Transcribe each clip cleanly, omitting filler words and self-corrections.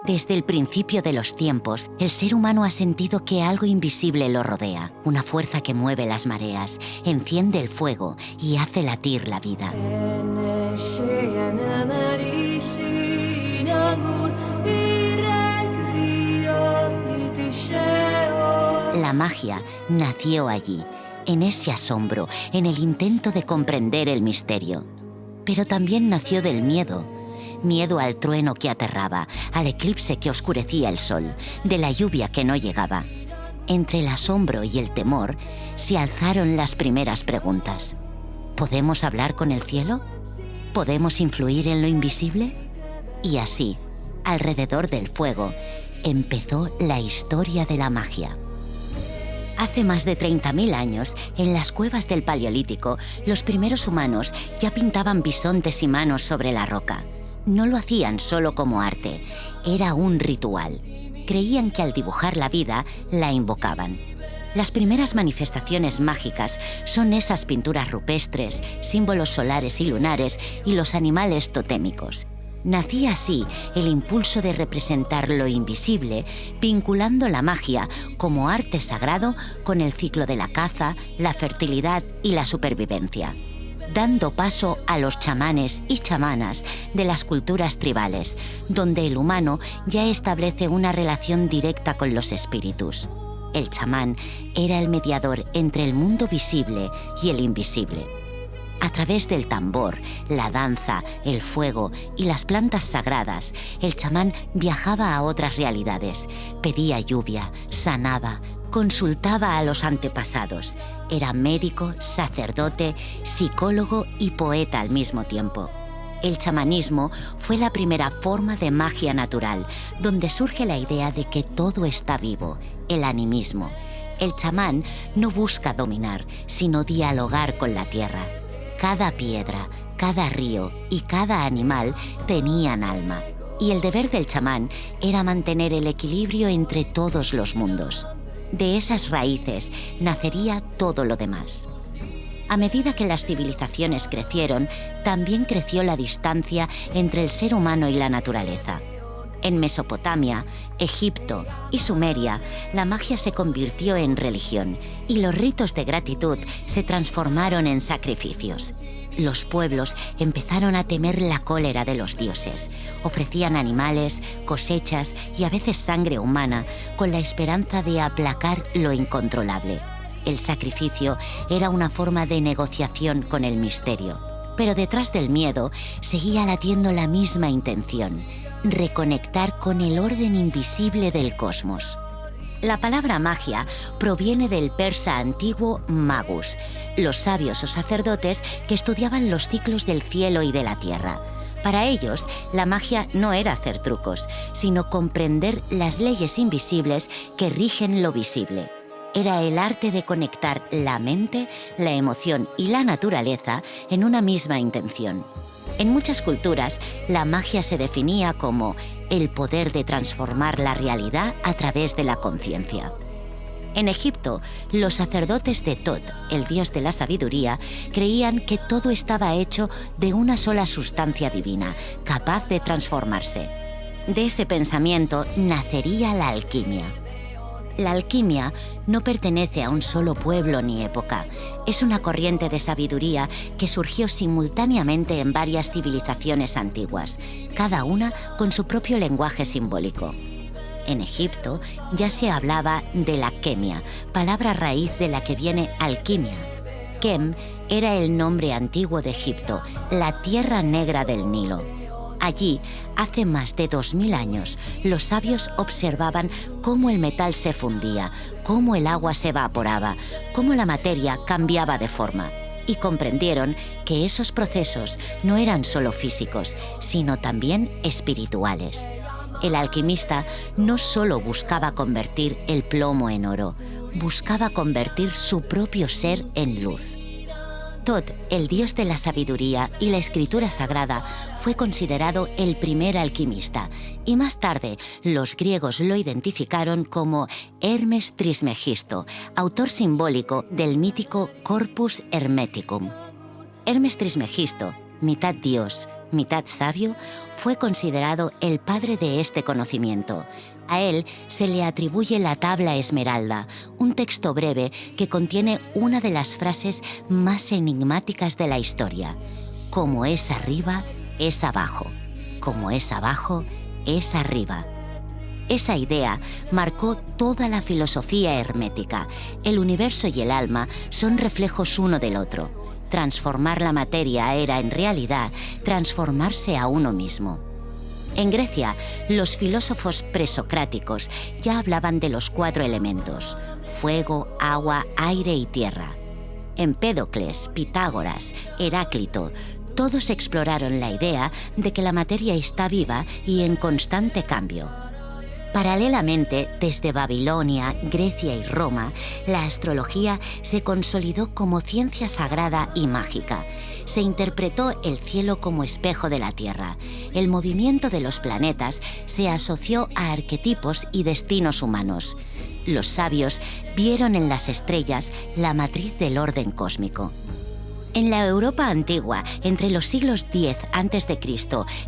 Desde el principio de los tiempos, el ser humano ha sentido que algo invisible lo rodea, una fuerza que mueve las mareas, enciende el fuego y hace latir la vida. La magia nació allí, en ese asombro, en el intento de comprender el misterio. Pero también nació del miedo. Miedo al trueno que aterraba, al eclipse que oscurecía el sol, de la lluvia que no llegaba. Entre el asombro y el temor se alzaron las primeras preguntas. ¿Podemos hablar con el cielo? ¿Podemos influir en lo invisible? Y así, alrededor del fuego, empezó la historia de la magia. Hace más de 30.000 años, en las cuevas del Paleolítico, los primeros humanos ya pintaban bisontes y manos sobre la roca. No lo hacían solo como arte, era un ritual. Creían que al dibujar la vida, la invocaban. Las primeras manifestaciones mágicas son esas pinturas rupestres, símbolos solares y lunares y los animales totémicos. Nacía así el impulso de representar lo invisible, vinculando la magia como arte sagrado con el ciclo de la caza, la fertilidad y la supervivencia, dando paso a los chamanes y chamanas de las culturas tribales, donde el humano ya establece una relación directa con los espíritus. El chamán era el mediador entre el mundo visible y el invisible. A través del tambor, la danza, el fuego y las plantas sagradas, el chamán viajaba a otras realidades, pedía lluvia, sanaba, consultaba a los antepasados. Era médico, sacerdote, psicólogo y poeta al mismo tiempo. El chamanismo fue la primera forma de magia natural, donde surge la idea de que todo está vivo, el animismo. El chamán no busca dominar, sino dialogar con la tierra. Cada piedra, cada río y cada animal tenían alma, y el deber del chamán era mantener el equilibrio entre todos los mundos. De esas raíces nacería todo lo demás. A medida que las civilizaciones crecieron, también creció la distancia entre el ser humano y la naturaleza. En Mesopotamia, Egipto y Sumeria, la magia se convirtió en religión y los ritos de gratitud se transformaron en sacrificios. Los pueblos empezaron a temer la cólera de los dioses. Ofrecían animales, cosechas y a veces sangre humana con la esperanza de aplacar lo incontrolable. El sacrificio era una forma de negociación con el misterio. Pero detrás del miedo seguía latiendo la misma intención: reconectar con el orden invisible del cosmos. La palabra magia proviene del persa antiguo magus, los sabios o sacerdotes que estudiaban los ciclos del cielo y de la tierra. Para ellos, la magia no era hacer trucos, sino comprender las leyes invisibles que rigen lo visible. Era el arte de conectar la mente, la emoción y la naturaleza en una misma intención. En muchas culturas, la magia se definía como el poder de transformar la realidad a través de la conciencia. En Egipto, los sacerdotes de Tot, el dios de la sabiduría, creían que todo estaba hecho de una sola sustancia divina, capaz de transformarse. De ese pensamiento nacería la alquimia. La alquimia no pertenece a un solo pueblo ni época. Es una corriente de sabiduría que surgió simultáneamente en varias civilizaciones antiguas, cada una con su propio lenguaje simbólico. En Egipto ya se hablaba de la quemia, palabra raíz de la que viene alquimia. Kem era el nombre antiguo de Egipto, la tierra negra del Nilo. Allí, hace más de 2000 años, los sabios observaban cómo el metal se fundía, cómo el agua se evaporaba, cómo la materia cambiaba de forma. Y comprendieron que esos procesos no eran solo físicos, sino también espirituales. El alquimista no solo buscaba convertir el plomo en oro, buscaba convertir su propio ser en luz. Tot, el dios de la sabiduría y la escritura sagrada, fue considerado el primer alquimista, y más tarde los griegos lo identificaron como Hermes Trismegisto, autor simbólico del mítico Corpus Hermeticum. Hermes Trismegisto, mitad dios, mitad sabio, fue considerado el padre de este conocimiento. A él se le atribuye la Tabla Esmeralda, un texto breve que contiene una de las frases más enigmáticas de la historia. Como es arriba, es abajo. Como es abajo, es arriba. Esa idea marcó toda la filosofía hermética. El universo y el alma son reflejos uno del otro. Transformar la materia era, en realidad, transformarse a uno mismo. En Grecia, los filósofos presocráticos ya hablaban de los 4 elementos: fuego, agua, aire y tierra. Empédocles, Pitágoras, Heráclito, todos exploraron la idea de que la materia está viva y en constante cambio. Paralelamente, desde Babilonia, Grecia y Roma, la astrología se consolidó como ciencia sagrada y mágica. Se interpretó el cielo como espejo de la Tierra. El movimiento de los planetas se asoció a arquetipos y destinos humanos. Los sabios vieron en las estrellas la matriz del orden cósmico. En la Europa antigua, entre los siglos X a.C.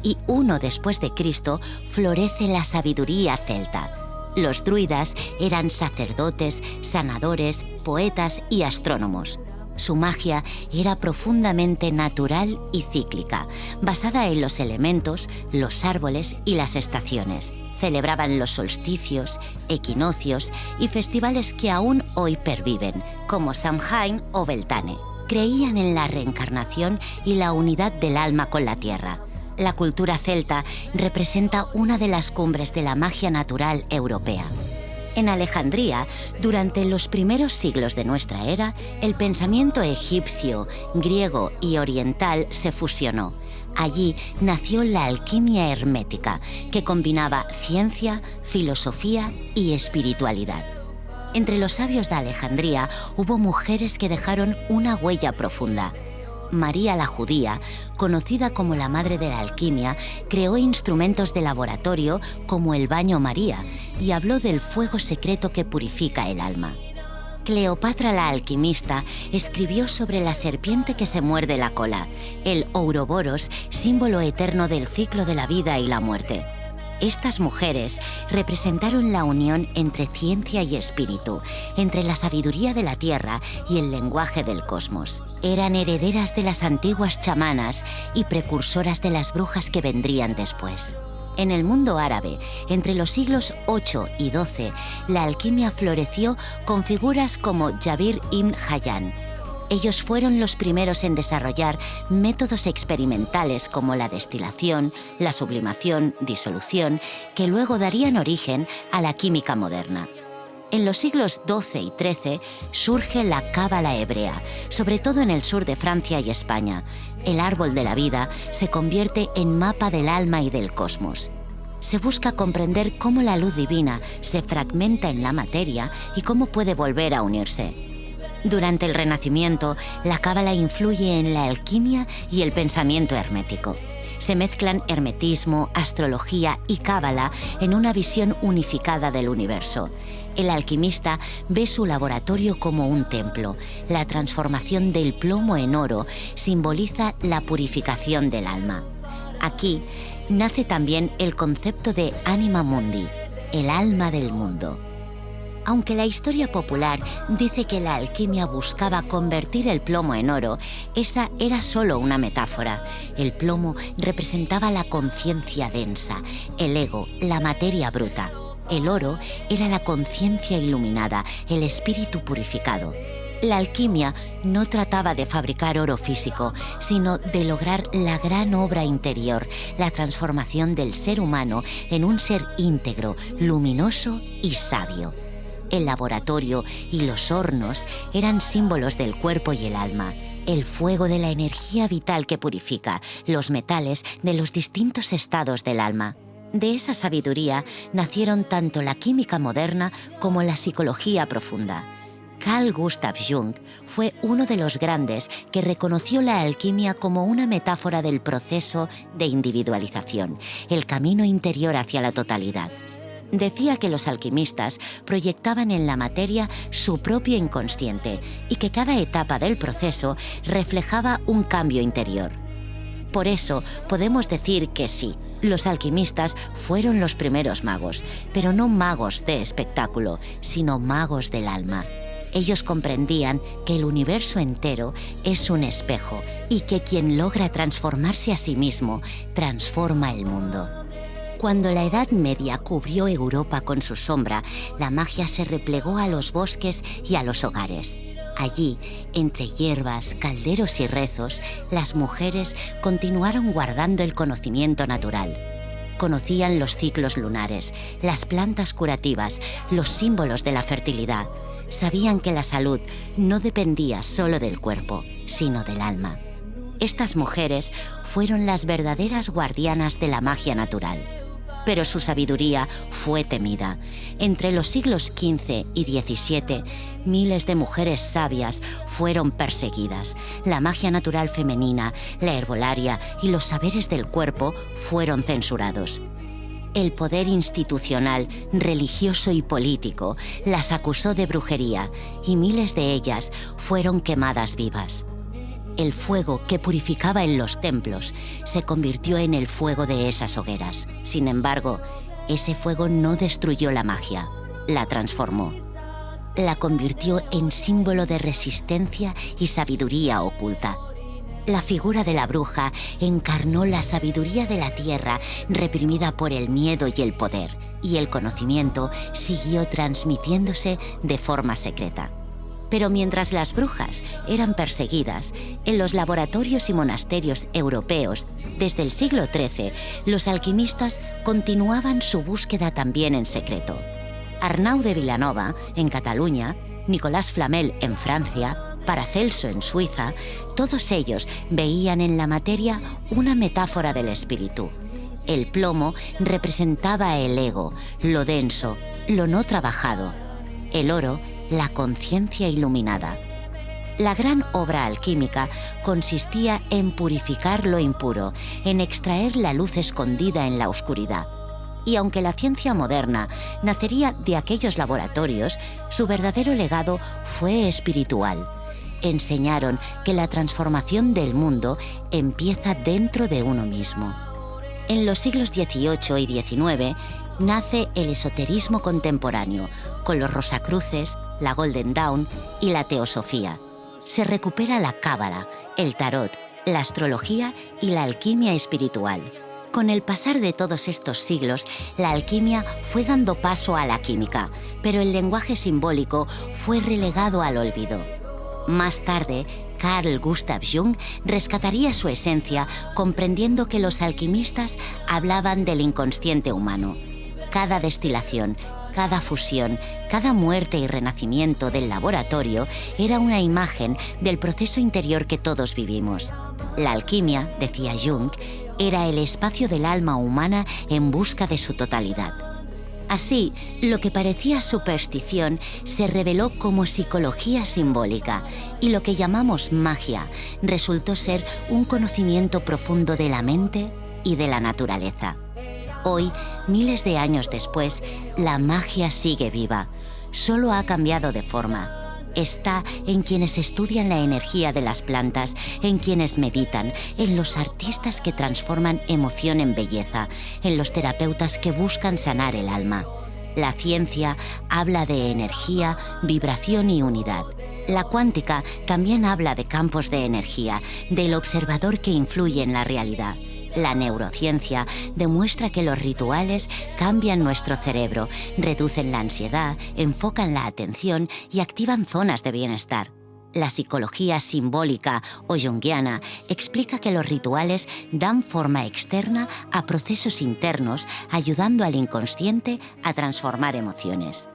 y I después de Cristo, florece la sabiduría celta. Los druidas eran sacerdotes, sanadores, poetas y astrónomos. Su magia era profundamente natural y cíclica, basada en los elementos, los árboles y las estaciones. Celebraban los solsticios, equinoccios y festivales que aún hoy perviven, como Samhain o Beltane. Creían en la reencarnación y la unidad del alma con la tierra. La cultura celta representa una de las cumbres de la magia natural europea. En Alejandría, durante los primeros siglos de nuestra era, el pensamiento egipcio, griego y oriental se fusionó. Allí nació la alquimia hermética, que combinaba ciencia, filosofía y espiritualidad. Entre los sabios de Alejandría hubo mujeres que dejaron una huella profunda. María la Judía, conocida como la madre de la alquimia, creó instrumentos de laboratorio como el baño María y habló del fuego secreto que purifica el alma. Cleopatra la alquimista escribió sobre la serpiente que se muerde la cola, el Ouroboros, símbolo eterno del ciclo de la vida y la muerte. Estas mujeres representaron la unión entre ciencia y espíritu, entre la sabiduría de la tierra y el lenguaje del cosmos. Eran herederas de las antiguas chamanas y precursoras de las brujas que vendrían después. En el mundo árabe, entre los siglos VIII y XII, la alquimia floreció con figuras como Jabir ibn Hayyan. Ellos fueron los primeros en desarrollar métodos experimentales como la destilación, la sublimación, disolución, que luego darían origen a la química moderna. En los siglos XII y XIII surge la cábala hebrea, sobre todo en el sur de Francia y España. El árbol de la vida se convierte en mapa del alma y del cosmos. Se busca comprender cómo la luz divina se fragmenta en la materia y cómo puede volver a unirse. Durante el Renacimiento, la cábala influye en la alquimia y el pensamiento hermético. Se mezclan hermetismo, astrología y cábala en una visión unificada del universo. El alquimista ve su laboratorio como un templo. La transformación del plomo en oro simboliza la purificación del alma. Aquí nace también el concepto de anima mundi, el alma del mundo. Aunque la historia popular dice que la alquimia buscaba convertir el plomo en oro, esa era solo una metáfora. El plomo representaba la conciencia densa, el ego, la materia bruta. El oro era la conciencia iluminada, el espíritu purificado. La alquimia no trataba de fabricar oro físico, sino de lograr la gran obra interior, la transformación del ser humano en un ser íntegro, luminoso y sabio. El laboratorio y los hornos eran símbolos del cuerpo y el alma, el fuego de la energía vital que purifica, los metales de los distintos estados del alma. De esa sabiduría nacieron tanto la química moderna como la psicología profunda. Carl Gustav Jung fue uno de los grandes que reconoció la alquimia como una metáfora del proceso de individualización, el camino interior hacia la totalidad. Decía que los alquimistas proyectaban en la materia su propio inconsciente y que cada etapa del proceso reflejaba un cambio interior. Por eso podemos decir que sí, los alquimistas fueron los primeros magos, pero no magos de espectáculo, sino magos del alma. Ellos comprendían que el universo entero es un espejo y que quien logra transformarse a sí mismo transforma el mundo. Cuando la Edad Media cubrió Europa con su sombra, la magia se replegó a los bosques y a los hogares. Allí, entre hierbas, calderos y rezos, las mujeres continuaron guardando el conocimiento natural. Conocían los ciclos lunares, las plantas curativas, los símbolos de la fertilidad. Sabían que la salud no dependía solo del cuerpo, sino del alma. Estas mujeres fueron las verdaderas guardianas de la magia natural. Pero su sabiduría fue temida. Entre los siglos XV y XVII, miles de mujeres sabias fueron perseguidas. La magia natural femenina, la herbolaria y los saberes del cuerpo fueron censurados. El poder institucional, religioso y político las acusó de brujería y miles de ellas fueron quemadas vivas. El fuego que purificaba en los templos se convirtió en el fuego de esas hogueras. Sin embargo, ese fuego no destruyó la magia, la transformó. La convirtió en símbolo de resistencia y sabiduría oculta. La figura de la bruja encarnó la sabiduría de la tierra reprimida por el miedo y el poder, y el conocimiento siguió transmitiéndose de forma secreta. Pero mientras las brujas eran perseguidas, en los laboratorios y monasterios europeos, desde el siglo XIII, los alquimistas continuaban su búsqueda también en secreto. Arnau de Vilanova, en Cataluña, Nicolas Flamel, en Francia, Paracelso, en Suiza, todos ellos veían en la materia una metáfora del espíritu. El plomo representaba el ego, lo denso, lo no trabajado. El oro, la conciencia iluminada. La gran obra alquímica consistía en purificar lo impuro, en extraer la luz escondida en la oscuridad. Y aunque la ciencia moderna nacería de aquellos laboratorios, su verdadero legado fue espiritual. Enseñaron que la transformación del mundo empieza dentro de uno mismo. En los siglos XVIII y XIX nace el esoterismo contemporáneo, con los Rosacruces, la Golden Dawn y la Teosofía. Se recupera la cábala, el tarot, la astrología y la alquimia espiritual. Con el pasar de todos estos siglos, la alquimia fue dando paso a la química, pero el lenguaje simbólico fue relegado al olvido. Más tarde, Carl Gustav Jung rescataría su esencia comprendiendo que los alquimistas hablaban del inconsciente humano. Cada destilación, cada fusión, cada muerte y renacimiento del laboratorio era una imagen del proceso interior que todos vivimos. La alquimia, decía Jung, era el espacio del alma humana en busca de su totalidad. Así, lo que parecía superstición se reveló como psicología simbólica y lo que llamamos magia resultó ser un conocimiento profundo de la mente y de la naturaleza. Hoy, miles de años después, la magia sigue viva, solo ha cambiado de forma. Está en quienes estudian la energía de las plantas, en quienes meditan, en los artistas que transforman emoción en belleza, en los terapeutas que buscan sanar el alma. La ciencia habla de energía, vibración y unidad. La cuántica también habla de campos de energía, del observador que influye en la realidad. La neurociencia demuestra que los rituales cambian nuestro cerebro, reducen la ansiedad, enfocan la atención y activan zonas de bienestar. La psicología simbólica o junguiana explica que los rituales dan forma externa a procesos internos, ayudando al inconsciente a transformar emociones.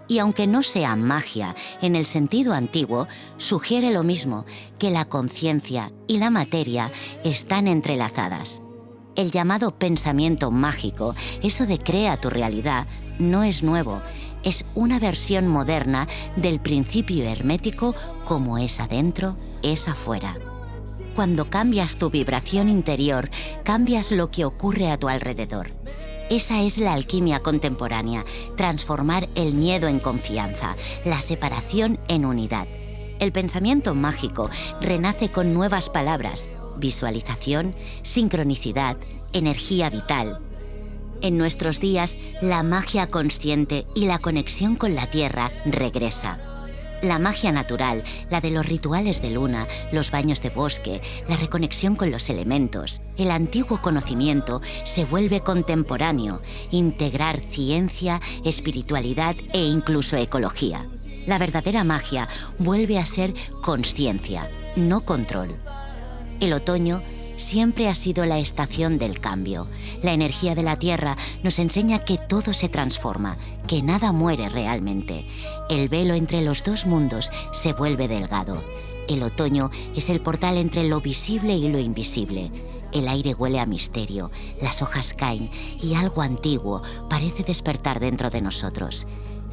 Y aunque no sea magia en el sentido antiguo, sugiere lo mismo, que la conciencia y la materia están entrelazadas. El llamado pensamiento mágico, eso de crea tu realidad, no es nuevo, es una versión moderna del principio hermético como es adentro, es afuera. Cuando cambias tu vibración interior, cambias lo que ocurre a tu alrededor. Esa es la alquimia contemporánea, transformar el miedo en confianza, la separación en unidad. El pensamiento mágico renace con nuevas palabras: visualización, sincronicidad, energía vital. En nuestros días, la magia consciente y la conexión con la tierra regresa. La magia natural, la de los rituales de luna, los baños de bosque, la reconexión con los elementos, el antiguo conocimiento se vuelve contemporáneo, integrar ciencia, espiritualidad e incluso ecología. La verdadera magia vuelve a ser consciencia, no control. El otoño siempre ha sido la estación del cambio. La energía de la tierra nos enseña que todo se transforma, que nada muere realmente. El velo entre los dos mundos se vuelve delgado. El otoño es el portal entre lo visible y lo invisible. El aire huele a misterio, las hojas caen y algo antiguo parece despertar dentro de nosotros.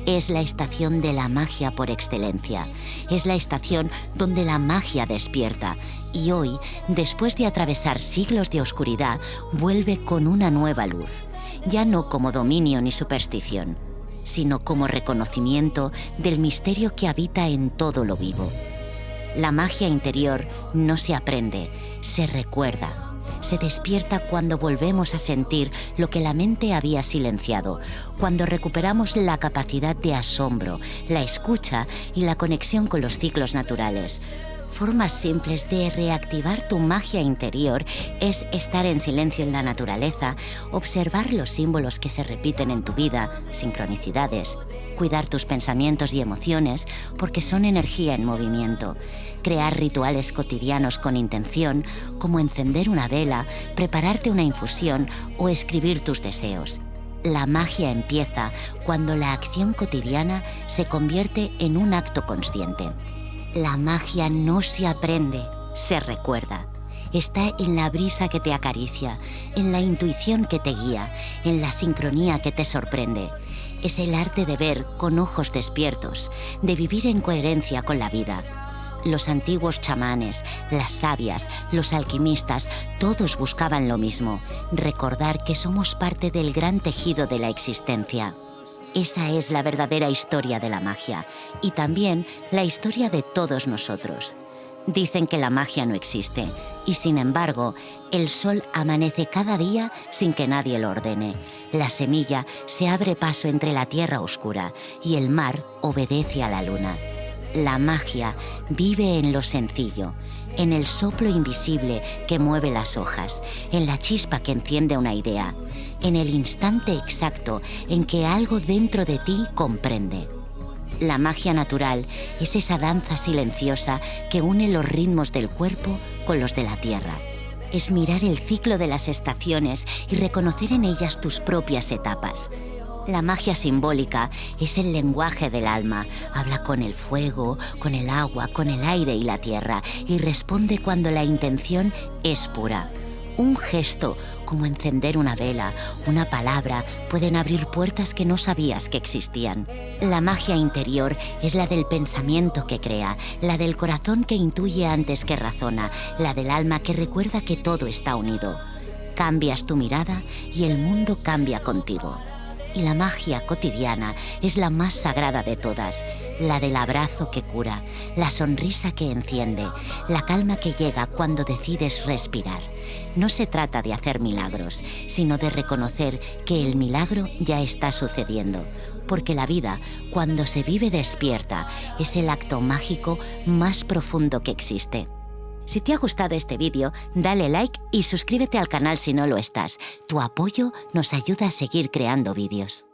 Es la estación de la magia por excelencia. Es la estación donde la magia despierta. Y hoy, después de atravesar siglos de oscuridad, vuelve con una nueva luz. Ya no como dominio ni superstición, sino como reconocimiento del misterio que habita en todo lo vivo. La magia interior no se aprende, se recuerda. Se despierta cuando volvemos a sentir lo que la mente había silenciado, cuando recuperamos la capacidad de asombro, la escucha y la conexión con los ciclos naturales. Formas simples de reactivar tu magia interior es estar en silencio en la naturaleza, observar los símbolos que se repiten en tu vida, sincronicidades, cuidar tus pensamientos y emociones porque son energía en movimiento, crear rituales cotidianos con intención, como encender una vela, prepararte una infusión o escribir tus deseos. La magia empieza cuando la acción cotidiana se convierte en un acto consciente. La magia no se aprende, se recuerda. Está en la brisa que te acaricia, en la intuición que te guía, en la sincronía que te sorprende. Es el arte de ver con ojos despiertos, de vivir en coherencia con la vida. Los antiguos chamanes, las sabias, los alquimistas, todos buscaban lo mismo: recordar que somos parte del gran tejido de la existencia. Esa es la verdadera historia de la magia y también la historia de todos nosotros. Dicen que la magia no existe y, sin embargo, el sol amanece cada día sin que nadie lo ordene. La semilla se abre paso entre la tierra oscura y el mar obedece a la luna. La magia vive en lo sencillo, en el soplo invisible que mueve las hojas, en la chispa que enciende una idea, en el instante exacto en que algo dentro de ti comprende. La magia natural es esa danza silenciosa que une los ritmos del cuerpo con los de la tierra. Es mirar el ciclo de las estaciones y reconocer en ellas tus propias etapas. La magia simbólica es el lenguaje del alma. Habla con el fuego, con el agua, con el aire y la tierra y responde cuando la intención es pura. Un gesto, como encender una vela, una palabra, pueden abrir puertas que no sabías que existían. La magia interior es la del pensamiento que crea, la del corazón que intuye antes que razona, la del alma que recuerda que todo está unido. Cambias tu mirada y el mundo cambia contigo. Y la magia cotidiana es la más sagrada de todas, la del abrazo que cura, la sonrisa que enciende, la calma que llega cuando decides respirar. No se trata de hacer milagros, sino de reconocer que el milagro ya está sucediendo, porque la vida, cuando se vive despierta, es el acto mágico más profundo que existe. Si te ha gustado este vídeo, dale like y suscríbete al canal si no lo estás. Tu apoyo nos ayuda a seguir creando vídeos.